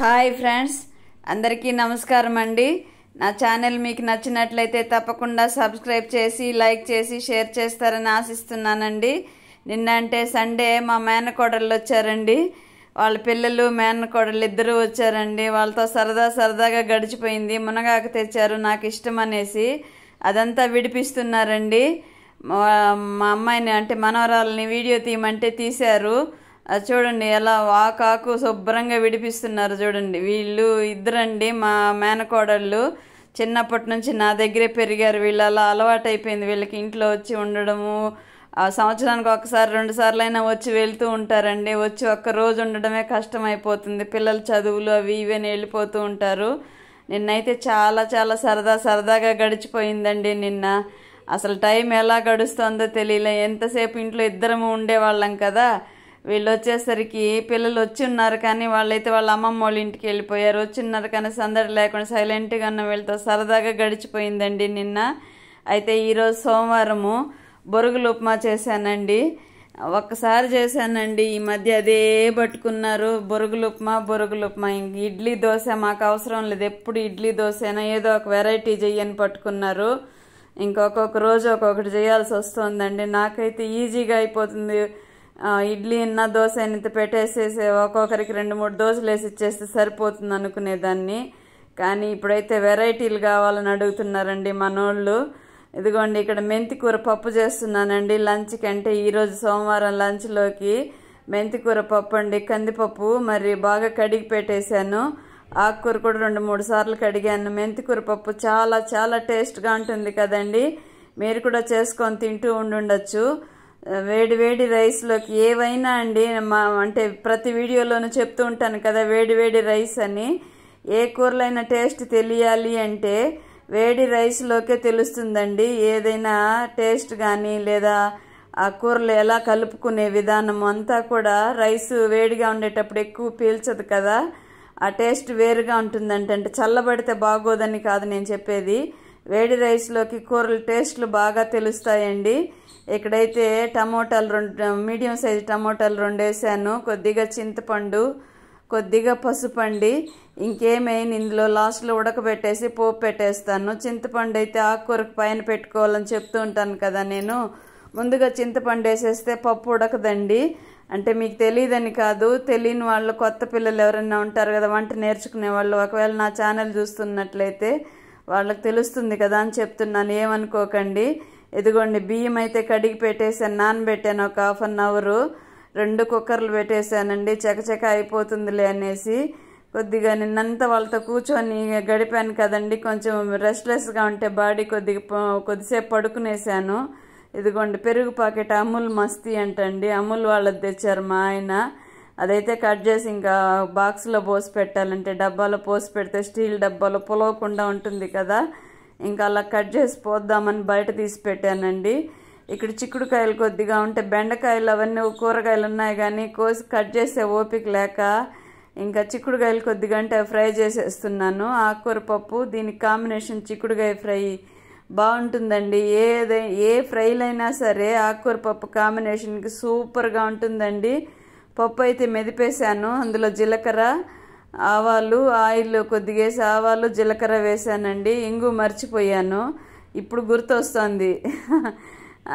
Hi friends, అందరికీ నమస్కారం అండి. నా ఛానల్ మీకు నచ్చినట్లయితే తప్పకుండా సబ్స్క్రైబ్ చేసి లైక్ చేసి షేర్ చేస్తారని ఆశిస్తున్నానండి. నిన్న అంటే సండే మా మేనకోడళ్ళు వచ్చారండి. వాళ్ళ పిల్లలు మేనకోడళ్ళు ఇద్దరు వచ్చారండి. వాళ్ళతో సరదాగా గడిచిపోయింది. మునగాకు తెచ్చారు, నాకు ఇష్టం అనేసి అదంతా విడిపిస్తున్నారండి. మా అమ్మాయిని అంటే మనవరాలని వీడియో తీయమంటే తీశారు. అది చూడండి ఎలా ఆకాకు శుభ్రంగా విడిపిస్తున్నారు. చూడండి, వీళ్ళు ఇద్దరండి మా మేనకోడళ్ళు. చిన్నప్పటి నుంచి నా దగ్గరే పెరిగారు. వీళ్ళు అలా అలవాటు అయిపోయింది వీళ్ళకి ఇంట్లో వచ్చి ఉండడము. సంవత్సరానికి ఒకసారి 2 సార్లు అయినా వచ్చి వెళ్తూ ఉంటారండి. వచ్చి ఒక్క రోజు ఉండడమే కష్టం అయిపోతుంది. పిల్లల చదువులు అవి ఇవన్నీ వెళ్ళిపోతూ ఉంటారు. నిన్నైతే చాలా సరదాగా గడిచిపోయిందండి. నిన్న అసలు టైం ఎలా గడుస్తుందో తెలియలే. ఎంతసేపు ఇంట్లో ఇద్దరము ఉండేవాళ్ళం కదా. వీళ్ళు వచ్చేసరికి పిల్లలు వచ్చి ఉన్నారు, కానీ వాళ్ళైతే వాళ్ళ అమ్మమ్మ వాళ్ళ ఇంటికి వెళ్ళిపోయారు. వచ్చి ఉన్నారు కానీ సందడి లేకుండా సైలెంట్గా ఉన్న వీళ్ళతో సరదాగా గడిచిపోయిందండి నిన్న. అయితే ఈరోజు సోమవారము బొరుగులు ఉప్మా చేశానండి. ఒక్కసారి చేశానండి, ఈ మధ్య అదే పట్టుకున్నారు. బొరుగులు ఉప్మా. ఇంక ఇడ్లీ దోశ మాకు అవసరం లేదు, ఎప్పుడు ఇడ్లీ దోశైనా ఏదో ఒక వెరైటీ చెయ్యని పట్టుకున్నారు. ఇంకొక రోజు ఒక్కొక్కటి చేయాల్సి వస్తుందండి. నాకైతే ఈజీగా అయిపోతుంది. ఇడ్లీ అన్న దోశ అయినంత పెట్టేసేసి ఒక్కొక్కరికి 2-3 దోశలు వేసి ఇచ్చేస్తే సరిపోతుంది అనుకునేదాన్ని. కానీ ఇప్పుడైతే వెరైటీలు కావాలని అడుగుతున్నారండి మనోళ్ళు. ఇదిగోండి, ఇక్కడ మెంతికూర పప్పు చేస్తున్నానండి లంచ్కి. అంటే ఈరోజు సోమవారం లంచ్లోకి మెంతికూర పప్పు అండి. కందిపప్పు మరి బాగా కడిగి పెట్టేశాను. ఆకుకూర కూడా 2-3 సార్లు కడిగాను. మెంతికూర పప్పు చాలా టేస్ట్గా ఉంటుంది కదండి. మీరు కూడా చేసుకొని తింటూ ఉండొచ్చు. వేడి రైస్లోకి ఏవైనా అండి. అంటే ప్రతి వీడియోలోనూ చెప్తూ ఉంటాను కదా, వేడి రైస్ అని. ఏ కూరలైనా టేస్ట్ తెలియాలి అంటే వేడి రైస్లోకే తెలుస్తుందండి. ఏదైనా టేస్ట్ కానీ లేదా ఆ కూరలు ఎలా కలుపుకునే విధానం అంతా కూడా రైస్ వేడిగా ఉండేటప్పుడు ఎక్కువ పీల్చదు కదా, ఆ టేస్ట్ వేరుగా ఉంటుందంటే. అంటే చల్లబడితే బాగోదని కాదు నేను చెప్పేది. వేడి రైస్లోకి కూరల టేస్ట్లు బాగా తెలుస్తాయండి. ఇక్కడైతే టమోటాలు 2 మీడియం సైజు టమోటాలు 2 వేసాను. కొద్దిగా చింతపండు, కొద్దిగా పసుపు అండి. ఇంకేమైనా ఇందులో లాస్ట్లో ఉడకబెట్టేసి పోపు పెట్టేస్తాను. చింతపండు అయితే ఆకుకూరకు పైన పెట్టుకోవాలని చెప్తూ ఉంటాను కదా నేను. ముందుగా చింతపండు వేసేస్తే పప్పు ఉడకదండి. అంటే మీకు తెలియదని కాదు, తెలియని వాళ్ళు, కొత్త పిల్లలు ఎవరైనా ఉంటారు కదా వంట నేర్చుకునే వాళ్ళు, ఒకవేళ నా ఛానల్ చూస్తున్నట్లయితే వాళ్ళకి తెలుస్తుంది కదా అని చెప్తున్నాను, ఏమనుకోకండి. ఇదిగోండి, బియ్యం అయితే కడిగి పెట్టేసాను, నానబెట్టాను ఒక 1/2 అవరు. 2 కుక్కర్లు పెట్టేశానండి. చకచక అయిపోతుందిలే అనేసి. కొద్దిగా నిన్నంతా వాళ్ళతో కూర్చొని గడిపాను కదండి. కొంచెం రెస్ట్లెస్గా ఉంటే బాడీ కొద్దిసేపు పడుకునేసాను. ఇదిగోండి, పెరుగు ప్యాకెట్ అమూల్ మస్తీ అంటండి. అమూల్ వాళ్ళది తెచ్చారు మా ఆయన. అదైతే కట్ చేసి ఇంకా బాక్స్లో పోసి పెట్టాలంటే, డబ్బాలో పోసి పెడితే స్టీల్ డబ్బాలో పొలవకుండా ఉంటుంది కదా. ఇంకా అలా కట్ చేసి పోద్దామని బయట తీసి పెట్టానండి. ఇక్కడ చిక్కుడుకాయలు కొద్దిగా ఉంటే, బెండకాయలు అవన్నీ కూరగాయలు ఉన్నాయి కానీ కోసి కట్ చేసే ఓపిక లేక ఇంకా చిక్కుడుకాయలు కొద్దిగా అంటే ఫ్రై చేసేస్తున్నాను. ఆకుకూర పప్పు దీనికి కాంబినేషన్ చిక్కుడుకాయ ఫ్రై బాగుంటుందండి. ఏ ఫ్రైలైనా సరే ఆకుకూర పప్పు కాంబినేషన్కి సూపర్గా ఉంటుందండి. పప్పు అయితే మెదిపేశాను. అందులో జీలకర్ర, ఆవాలు, ఆయిల్ కొద్దిగా వేసి ఆవాలు జీలకర్ర వేసానండి. ఇంగు మర్చిపోయాను, ఇప్పుడు గుర్తొస్తుంది.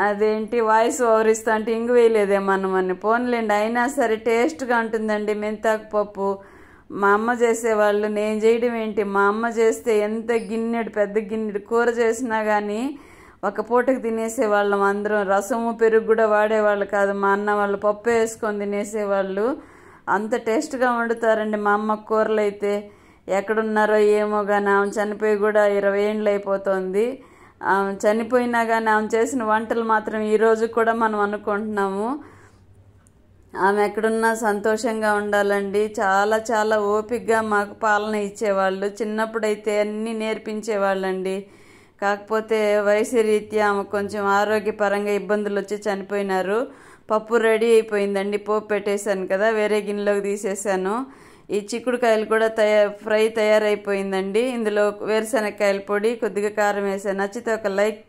అదేంటి వాయిస్ ఓవర్ ఇస్తా అంటే ఇంగు వేయలేదేమని. పోన్లేండి, అయినా సరే టేస్ట్గా ఉంటుందండి మెంతాకు పప్పు. మా అమ్మ చేసేవాళ్ళు, నేను చేయడం ఏంటి. మా అమ్మ చేస్తే ఎంత పెద్ద గిన్నెడు కూర చేసినా కానీ ఒక పూటకి తినేసేవాళ్ళం అందరం. రసము పెరుగు కూడా వాడేవాళ్ళు కాదు. మా అన్న వాళ్ళు పప్పు వేసుకొని తినేసేవాళ్ళు. అంత టేస్ట్గా వండుతారండి మా అమ్మ కూరలు అయితే. ఎక్కడున్నారో ఏమో కానీ ఆమె చనిపోయి కూడా 20 ఏళ్ళు అయిపోతుంది. ఆమె చనిపోయినా కానీ ఆమె చేసిన వంటలు మాత్రం ఈరోజు కూడా మనం అనుకుంటున్నాము. ఆమె ఎక్కడున్నా సంతోషంగా ఉండాలండి. చాలా ఓపికగా మాకు పాలన ఇచ్చేవాళ్ళు. చిన్నప్పుడైతే అన్నీ నేర్పించేవాళ్ళండి. కాకపోతే వయసు రీత్యా ఆమె కొంచెం ఆరోగ్యపరంగా ఇబ్బందులు వచ్చి చనిపోయినారు. పప్పు రెడీ అయిపోయిందండి. పోపు పెట్టేశాను కదా, వేరే గిన్నెలోకి తీసేసాను. ఈ చిక్కుడుకాయలు కూడా ఫ్రై తయారైపోయిందండి. ఇందులో వేరుశనగకాయల పొడి, కొద్దిగా కారం వేసాను. నచ్చితే ఒక లైక్